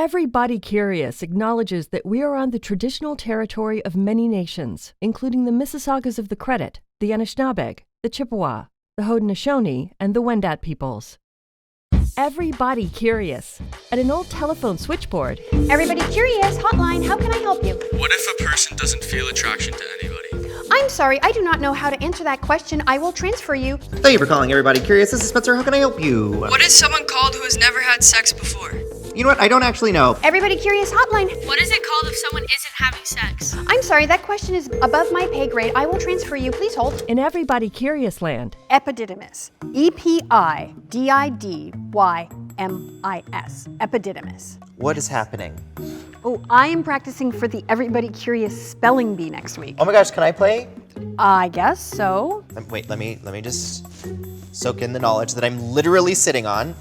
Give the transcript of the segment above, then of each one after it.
Everybody curious acknowledges that we are on the traditional territory of many nations, including the Mississaugas of the Credit, the Anishinaabeg, the Chippewa, the Haudenosaunee, and the Wendat peoples. Everybody curious. At an old telephone switchboard. Everybody curious, hotline, how can I help you? What if a person doesn't feel attraction to anybody? I'm sorry, I do not know how to answer that question. I will transfer you. Thank you for calling Everybody Curious. This is Spencer. How can I help you? What is someone called who has never had sex before? You know what? I don't actually know. Everybody curious, hotline. What is it called if someone isn't having sex? I'm sorry, that question is above my pay grade. I will transfer you. Please hold. In Everybody Curious land. Epididymis. E-P-I-D-I-D-Y-M-I-S. Epididymis. What is happening? Oh, I am practicing for the Everybody Curious spelling bee next week. Oh my gosh, can I play? I guess so. Wait, let me just soak in the knowledge that I'm literally sitting on.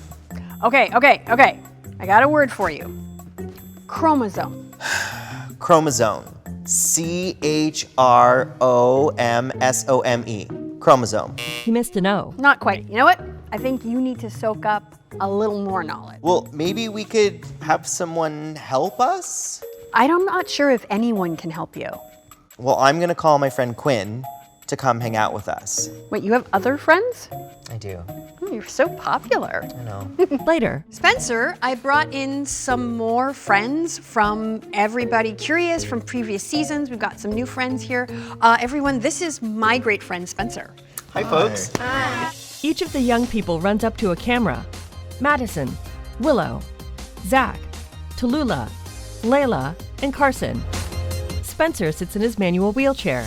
Okay. I got a word for you. Chromosome. Chromosome. C-H-R-O-M-S-O-M-E. Chromosome. He missed an O. Not quite. You know what? I think you need to soak up a little more knowledge. Well, maybe we could have someone help us? I'm not sure if anyone can help you. Well, I'm gonna call my friend Quinn to come hang out with us. Wait, you have other friends? I do. You're so popular. I know. Later. Spencer, I brought in some more friends from Everybody Curious from previous seasons. We've got some new friends here. Everyone, this is my great friend, Spencer. Hi, folks. Each of the young people runs up to a camera. Madison, Willow, Zach, Tallulah, Layla, and Carson. Spencer sits in his manual wheelchair.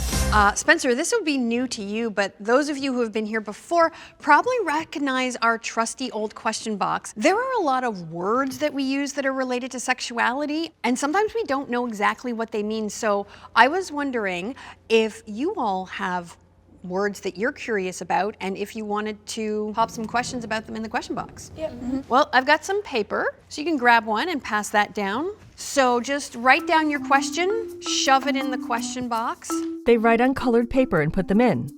Spencer, this will be new to you, but those of you who have been here before probably recognize our trusty old question box. There are a lot of words that we use that are related to sexuality, and sometimes we don't know exactly what they mean. So I was wondering if you all have words that you're curious about, and if you wanted to pop some questions about them in the question box. Yeah. Mm-hmm. Well, I've got some paper, so you can grab one and pass that down. So just write down your question, shove it in the question box. They write on colored paper and put them in.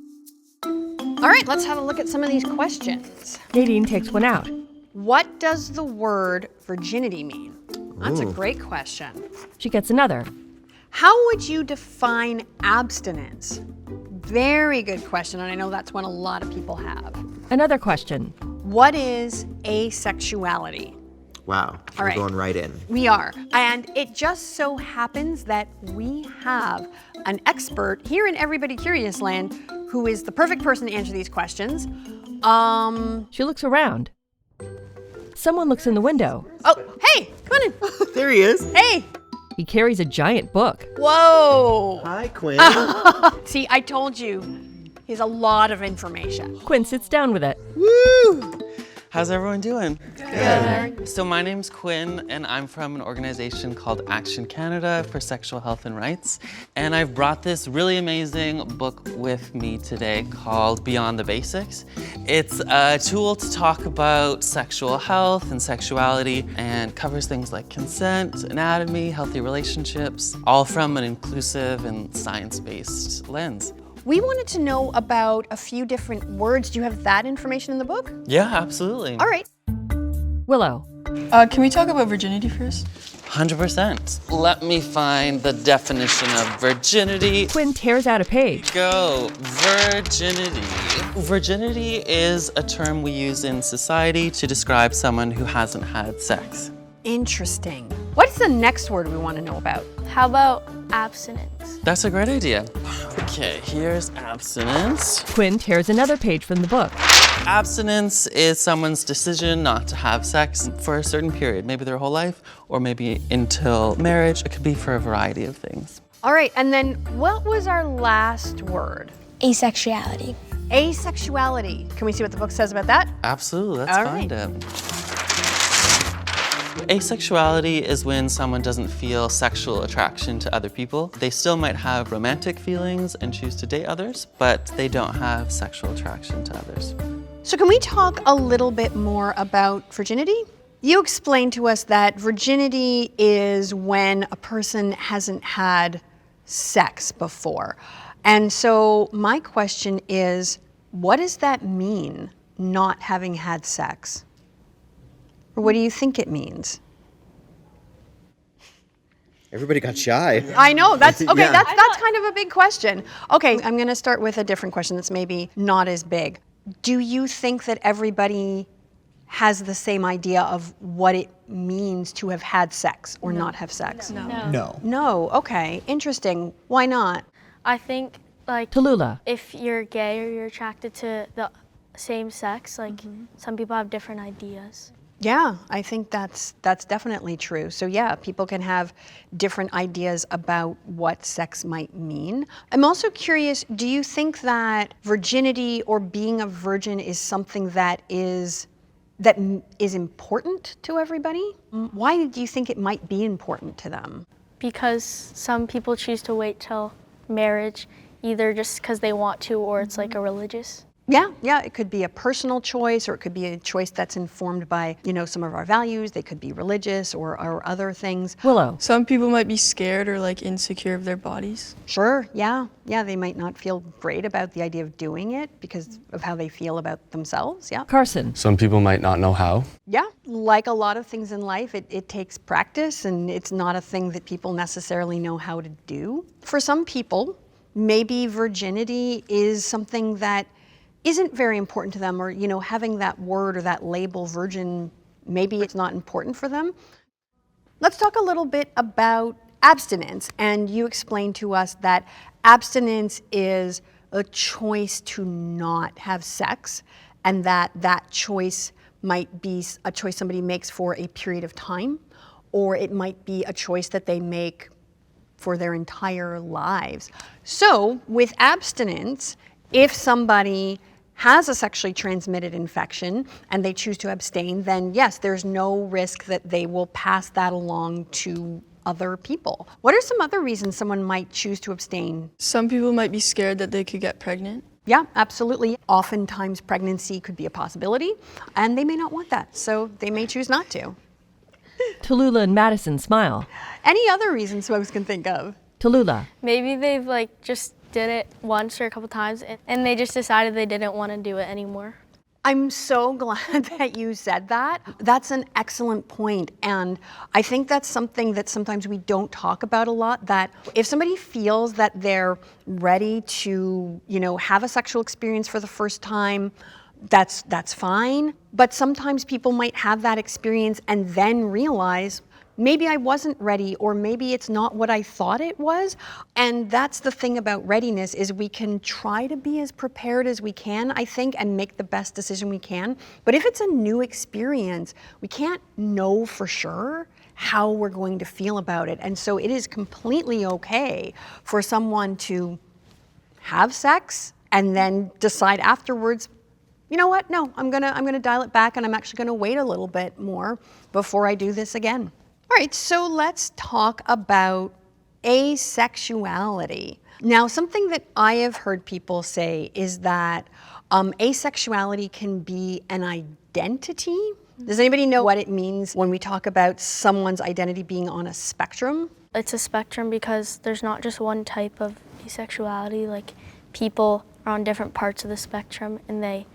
All right, let's have a look at some of these questions. Nadine takes one out. What does the word virginity mean? That's a great question. She gets another. How would you define abstinence? Very good question, and I know that's one a lot of people have. Another question. What is asexuality? Wow, All right. we're going right in. We are, and it just so happens that we have an expert here in Everybody Curious Land who is the perfect person to answer these questions. She looks around. Someone looks in the window. Oh, hey, come on in. There he is. Hey. He carries a giant book. Whoa. Hi, Quinn. See, I told you, he has a lot of information. Quinn sits down with it. Woo! How's everyone doing? Good. So my name's Quinn, and I'm from an organization called Action Canada for Sexual Health and Rights. And I've brought this really amazing book with me today called Beyond the Basics. It's a tool to talk about sexual health and sexuality, and covers things like consent, anatomy, healthy relationships, all from an inclusive and science-based lens. We wanted to know about a few different words. Do you have that information in the book? Yeah, absolutely. All right. Willow. Can we talk about virginity first? 100%. Let me find the definition of virginity. Quinn tears out a page. Go. Virginity. Virginity is a term we use in society to describe someone who hasn't had sex. Interesting. What's the next word we want to know about? How about abstinence? That's a great idea. Okay, here's abstinence. Quinn tears another page from the book. Abstinence is someone's decision not to have sex for a certain period, maybe their whole life, or maybe until marriage. It could be for a variety of things. All right, and then what was our last word? Asexuality. Asexuality. Can we see what the book says about that? Absolutely, let's All find right. it. Asexuality is when someone doesn't feel sexual attraction to other people. They still might have romantic feelings and choose to date others, but they don't have sexual attraction to others. So can we talk a little bit more about virginity? You explained to us that virginity is when a person hasn't had sex before. And so my question is, what does that mean, not having had sex? Or what do you think it means? Everybody got shy. I know, that's, okay, Yeah. that's kind of a big question. Okay, I'm gonna start with a different question that's maybe not as big. Do you think that everybody has the same idea of what it means to have had sex or not have sex? No. No, okay, interesting. Why not? I think, like, Tallulah. if you're gay or you're attracted to the same sex, like, some people have different ideas. Yeah, I think that's definitely true. So yeah, people can have different ideas about what sex might mean. I'm also curious, do you think that virginity or being a virgin is something that is important to everybody? Why do you think it might be important to them? Because some people choose to wait till marriage, either just because they want to or it's like a religious. Yeah, it could be a personal choice, or it could be a choice that's informed by, some of our values. They could be religious or other things. Willow. Some people might be scared or like insecure of their bodies. Sure, yeah, they might not feel great about the idea of doing it because of how they feel about themselves, yeah. Carson. Some people might not know how. Yeah, like a lot of things in life, it takes practice, and it's not a thing that people necessarily know how to do. For some people, maybe virginity is something that isn't very important to them, or having that word or that label virgin, maybe it's not important for them. Let's talk a little bit about abstinence. And you explained to us that abstinence is a choice to not have sex, and that choice might be a choice somebody makes for a period of time, or it might be a choice that they make for their entire lives. So with abstinence, if somebody has a sexually transmitted infection and they choose to abstain, then yes, there's no risk that they will pass that along to other people. What are some other reasons someone might choose to abstain? Some people might be scared that they could get pregnant. Yeah, absolutely. Oftentimes pregnancy could be a possibility, and they may not want that, so they may choose not to. Tallulah and Madison smile. Any other reasons folks can think of? Tallulah. Maybe they've like just did it once or a couple times and they just decided they didn't want to do it anymore. I'm so glad that you said that. That's an excellent point. And I think that's something that sometimes we don't talk about a lot, that if somebody feels that they're ready to, have a sexual experience for the first time, that's fine. But sometimes people might have that experience and then realize, maybe I wasn't ready, or maybe it's not what I thought it was. And that's the thing about readiness, is we can try to be as prepared as we can, I think, and make the best decision we can. But if it's a new experience, we can't know for sure how we're going to feel about it. And so it is completely okay for someone to have sex and then decide afterwards, you know what, no, I'm gonna dial it back, and I'm actually gonna wait a little bit more before I do this again. All right, so let's talk about asexuality. Now, something that I have heard people say is that asexuality can be an identity. Does anybody know what it means when we talk about someone's identity being on a spectrum? It's a spectrum because there's not just one type of asexuality. Like, people are on different parts of the spectrum and they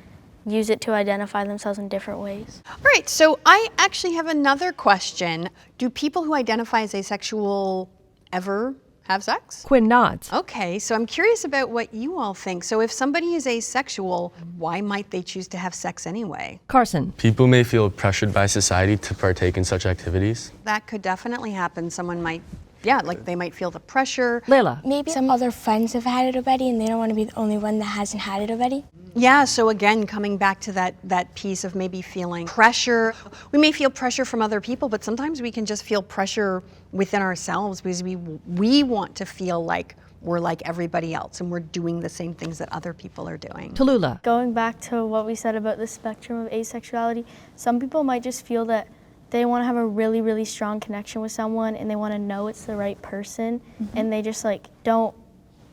use it to identify themselves in different ways. All right, so I actually have another question. Do people who identify as asexual ever have sex? Quinn nods. Okay, so I'm curious about what you all think. So if somebody is asexual, why might they choose to have sex anyway? Carson. People may feel pressured by society to partake in such activities. That could definitely happen. Someone might, they might feel the pressure. Layla. Maybe Some other friends have had it already and they don't want to be the only one that hasn't had it already. Yeah, so again, coming back to that piece of maybe feeling pressure. We may feel pressure from other people, but sometimes we can just feel pressure within ourselves because we want to feel like we're like everybody else and we're doing the same things that other people are doing. Tallulah. going back to what we said about the spectrum of asexuality, some people might just feel that they want to have a really, really strong connection with someone and they want to know it's the right person, and they just don't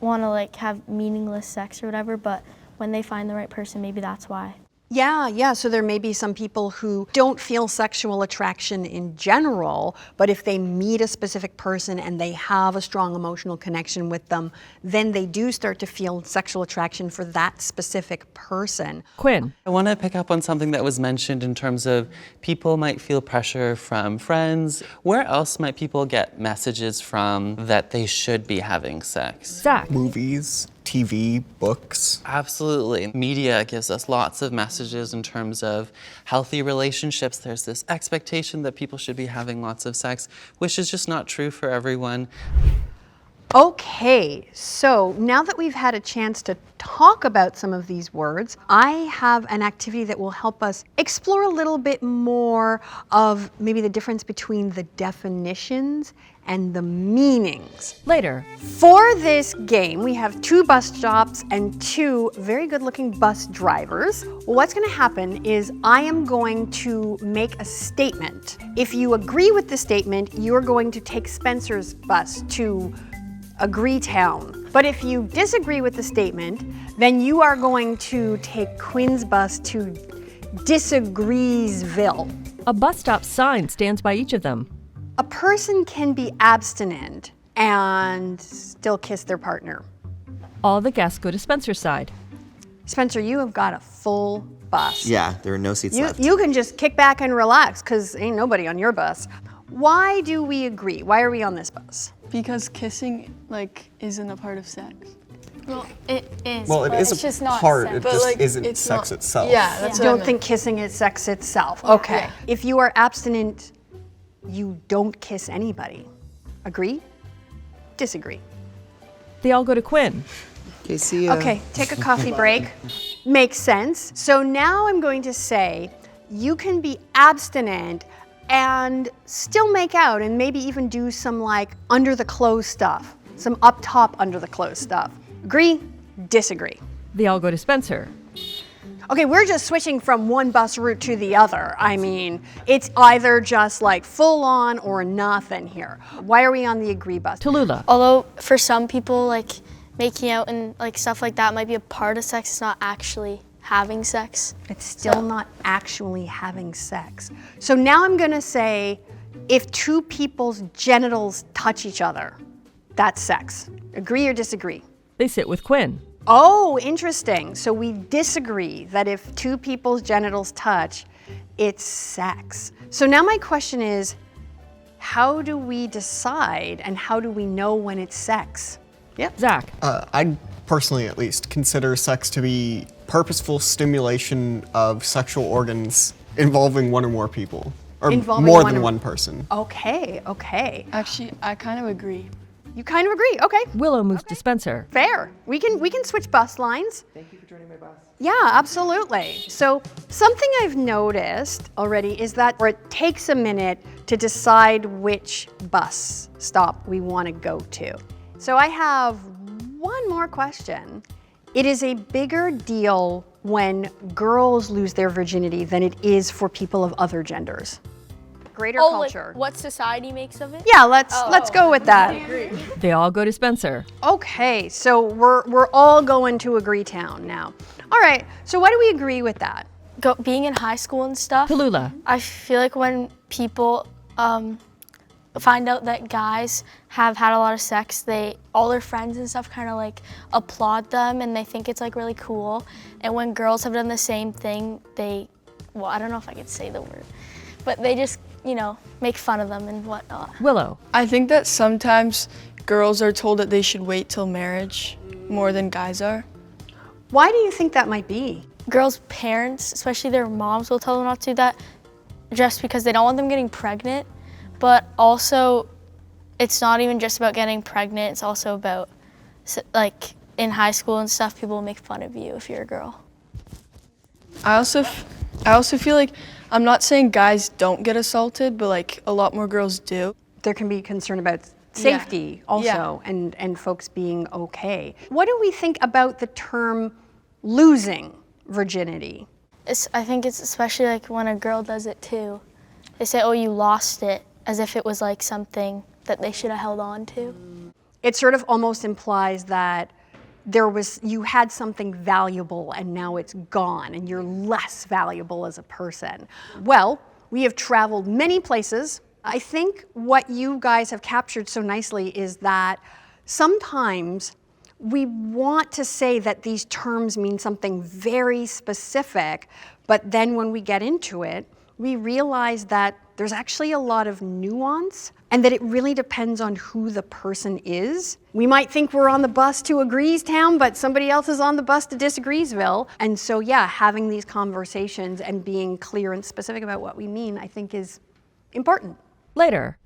want to have meaningless sex or whatever, but when they find the right person, maybe that's why. Yeah. So there may be some people who don't feel sexual attraction in general, but if they meet a specific person and they have a strong emotional connection with them, then they do start to feel sexual attraction for that specific person. Quinn. I want to pick up on something that was mentioned in terms of people might feel pressure from friends. Where else might people get messages from that they should be having sex? Zach. Movies, TV, books. Absolutely. Media gives us lots of messages in terms of healthy relationships. There's this expectation that people should be having lots of sex, which is just not true for everyone. Okay, so now that we've had a chance to talk about some of these words, I have an activity that will help us explore a little bit more of maybe the difference between the definitions and the meanings. Later. For this game, we have 2 bus stops and 2 very good-looking bus drivers. What's going to happen is I am going to make a statement. If you agree with the statement, you're going to take Spencer's bus to Agreestown. But if you disagree with the statement, then you are going to take Quinn's bus to Disagreesville. A bus stop sign stands by each of them. A person can be abstinent and still kiss their partner. All the guests go to Spencer's side. Spencer, you have got a full bus. Yeah, there are no seats left. You can just kick back and relax because ain't nobody on your bus. Why do we agree? Why are we on this bus? Because kissing, like, isn't a part of sex. Well, it is. Well, it but is it's just a not part, sex. it But, just like, isn't it's sex not- itself. Yeah, that's You what I don't meant. think kissing is sex itself. Okay. Yeah. If you are abstinent, you don't kiss anybody. Agree? Disagree. They all go to Quinn. Okay, see ya. Okay, take a coffee break. Makes sense. So now I'm going to say you can be abstinent and still make out and maybe even do some like under the clothes stuff, some up top under the clothes stuff. Agree? Disagree. They all go to Spencer. Okay, we're just switching from one bus route to the other. I mean, it's either just like full on or nothing here. Why are we on the agree bus? Tallulah. Although for some people, like making out and like stuff like that might be a part of sex, it's not actually having sex. It's still not actually having sex. So now I'm gonna say, if 2 people's genitals touch each other, that's sex. Agree or disagree? They sit with Quinn. Oh, interesting. So we disagree that if 2 people's genitals touch, it's sex. So now my question is, how do we decide and how do we know when it's sex? Yep. Zach. I'd personally, at least, consider sex to be purposeful stimulation of sexual organs involving one or more people. Or Involving more one than or- one person. Okay. Actually, I kind of agree. You kind of agree. Okay. Willow moves to Spencer. Fair. We can switch bus lines. Thank you for joining my bus. Yeah, absolutely. So something I've noticed already is that it takes a minute to decide which bus stop we want to go to. So I have one more question. It is a bigger deal when girls lose their virginity than it is for people of other genders. Greater culture. What society makes of it? Yeah, let's go with that. They all go to Spencer. Okay, so we're all going to Agreetown now. All right, so why do we agree with that? Being in high school and stuff, Tallulah. I feel like when people find out that guys have had a lot of sex, all their friends and stuff kind of like applaud them and they think it's like really cool. And when girls have done the same thing, well, I don't know if I could say the word, but they just, make fun of them and whatnot. Willow. I think that sometimes girls are told that they should wait till marriage more than guys are. Why do you think that might be? Girls' parents, especially their moms, will tell them not to do that just because they don't want them getting pregnant. But also, it's not even just about getting pregnant, it's also about, like, in high school and stuff, people will make fun of you if you're a girl. I also feel like, I'm not saying guys don't get assaulted, but like a lot more girls do. There can be concern about safety also and folks being okay. What do we think about the term losing virginity? I think it's especially like when a girl does it too. They say, oh, you lost it, as if it was like something that they should have held on to. It sort of almost implies that you had something valuable and now it's gone and you're less valuable as a person. Well, we have traveled many places. I think what you guys have captured so nicely is that sometimes we want to say that these terms mean something very specific, but then when we get into it, we realize that there's actually a lot of nuance and that it really depends on who the person is. We might think we're on the bus to Agreestown, but somebody else is on the bus to Disagreesville. And so, yeah, having these conversations and being clear and specific about what we mean, I think is important. Later.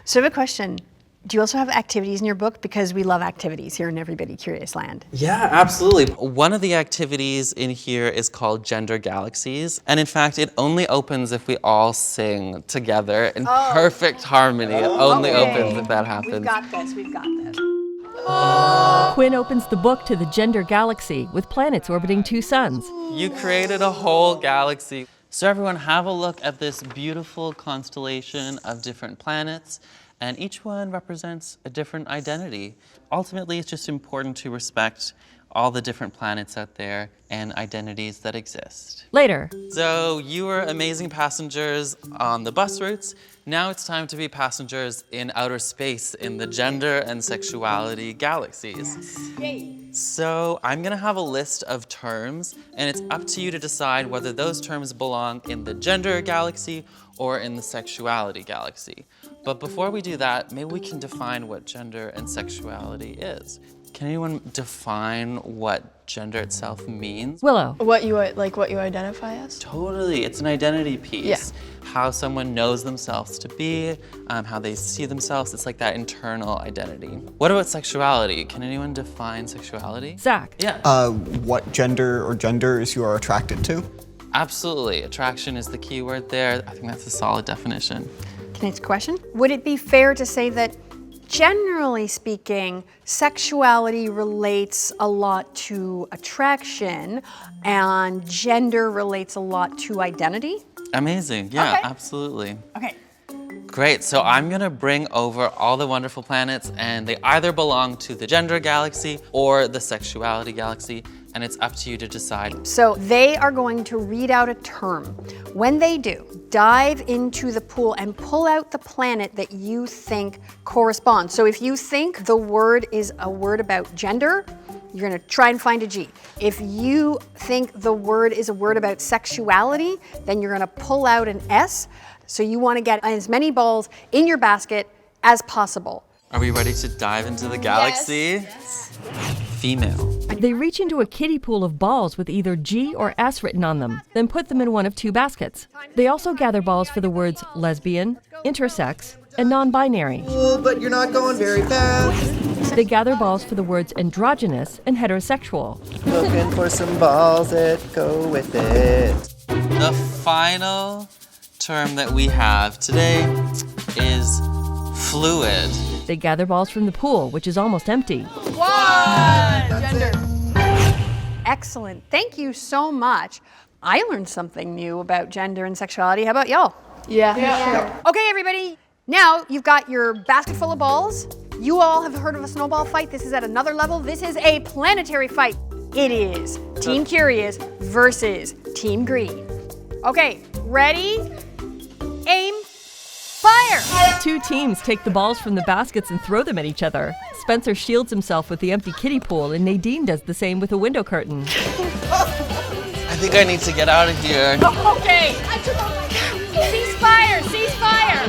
So I have a question. Do you also have activities in your book? Because we love activities here in Everybody Curious Land. Yeah, absolutely. One of the activities in here is called Gender Galaxies. And in fact, it only opens if we all sing together in perfect harmony. It only opens if that happens. We've got this, we've got this. Quinn opens the book to the gender galaxy with planets orbiting two suns. You created a whole galaxy. So everyone, have a look at this beautiful constellation of different planets. And each one represents a different identity. Ultimately, it's just important to respect all the different planets out there and identities that exist. Later. So you were amazing passengers on the bus routes. Now it's time to be passengers in outer space in the gender and sexuality galaxies. Yay. So I'm gonna have a list of terms, and it's up to you to decide whether those terms belong in the gender galaxy or in the sexuality galaxy. But before we do that, maybe we can define what gender and sexuality is. Can anyone define what gender itself means? Willow. What you identify as? Totally, it's an identity piece. Yeah. How someone knows themselves to be, how they see themselves. It's like that internal identity. What about sexuality? Can anyone define sexuality? Zach. Yeah. What gender or genders you are attracted to? Absolutely, attraction is the key word there. I think that's a solid definition. Next question. Would it be fair to say that generally speaking, sexuality relates a lot to attraction and gender relates a lot to identity? Amazing, yeah, Okay. Absolutely. Okay. Great, so I'm gonna bring over all the wonderful planets and they either belong to the gender galaxy or the sexuality galaxy, and it's up to you to decide. So they are going to read out a term. When they do, dive into the pool and pull out the planet that you think corresponds. So if you think the word is a word about gender, you're gonna try and find a G. If you think the word is a word about sexuality, then you're gonna pull out an S. So you wanna get as many balls in your basket as possible. Are we ready to dive into the galaxy? Yes. Female. They reach into a kiddie pool of balls with either G or S written on them, then put them in one of two baskets. They also gather balls for the words lesbian, intersex, and non-binary. Oh, but you're not going very fast. They gather balls for the words androgynous and heterosexual. Looking for some balls that go with it. The final term that we have today is fluid. They gather balls from the pool, which is almost empty. Gender. Excellent. Thank you so much. I learned something new about gender and sexuality. How about y'all? Yeah. Okay, everybody. Now you've got your basket full of balls. You all have heard of a snowball fight. This is at another level. This is a planetary fight. It is Team Curious versus Team Green. Okay, ready? Aim. Fire! Two teams take the balls from the baskets and throw them at each other. Spencer shields himself with the empty kiddie pool, and Nadine does the same with a window curtain. I think I need to get out of here. Okay. Cease fire! Cease fire!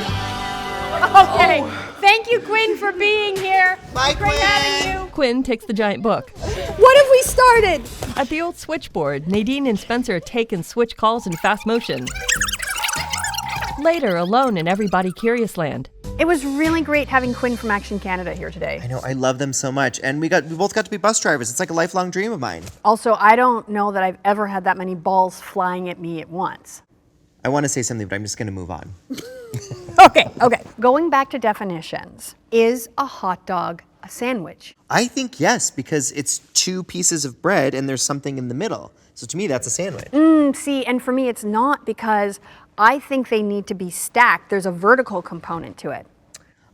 Okay. Thank you, Quinn, for being here. Bye, Great Quinn. having you. Quinn takes the giant book. What have we started? At the old switchboard, Nadine and Spencer take and switch calls in fast motion. Later, alone in Everybody Curious Land. It was really great having Quinn from Action Canada here today. I know, I love them so much. And we both got to be bus drivers. It's like a lifelong dream of mine. Also, I don't know that I've ever had that many balls flying at me at once. I want to say something, but I'm just going to move on. Okay. Going back to definitions, is a hot dog a sandwich? I think yes, because it's two pieces of bread and there's something in the middle. So to me, that's a sandwich. See, and for me, it's not, because I think they need to be stacked. There's a vertical component to it.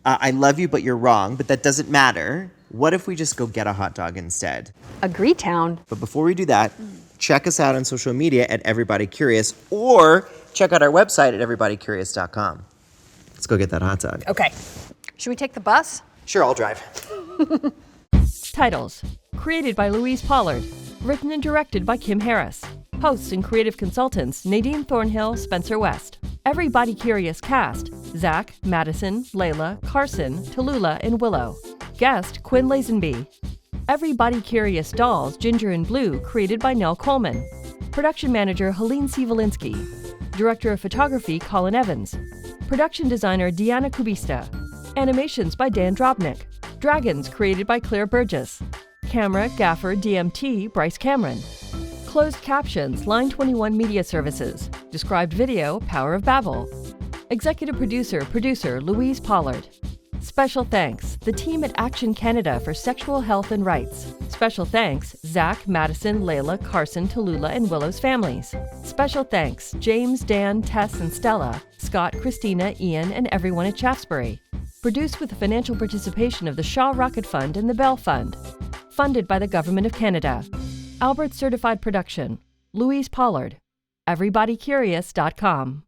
I love you, but you're wrong, but that doesn't matter. What if we just go get a hot dog instead? Agreetown. But before we do that, check us out on social media at Everybody Curious, or check out our website at everybodycurious.com. Let's go get that hot dog. Okay. Should we take the bus? Sure, I'll drive. Titles: created by Louise Pollard, written and directed by Kim Harris. Hosts and creative consultants Nadine Thornhill, Spencer West. Everybody Curious cast: Zach, Madison, Layla, Carson, Tallulah, and Willow. Guest: Quinn Lazenby. Everybody Curious dolls Ginger and Blue, created by Nell Coleman. Production manager Helene C. Valinsky. Director of photography Colin Evans. Production designer Deanna Kubista. Animations by Dan Drobnik. Dragons created by Claire Burgess. Camera, gaffer, DMT, Bryce Cameron. Closed captions, Line 21 Media Services. Described video, Power of Babel. Executive producer Louise Pollard. Special thanks, the team at Action Canada for Sexual Health and Rights. Special thanks, Zach, Madison, Layla, Carson, Tallulah, and Willow's families. Special thanks, James, Dan, Tess, and Stella, Scott, Christina, Ian, and everyone at Shaftesbury. Produced with the financial participation of the Shaw Rocket Fund and the Bell Fund. Funded by the Government of Canada. Albert Certified Production. Louise Pollard. EverybodyCurious.com.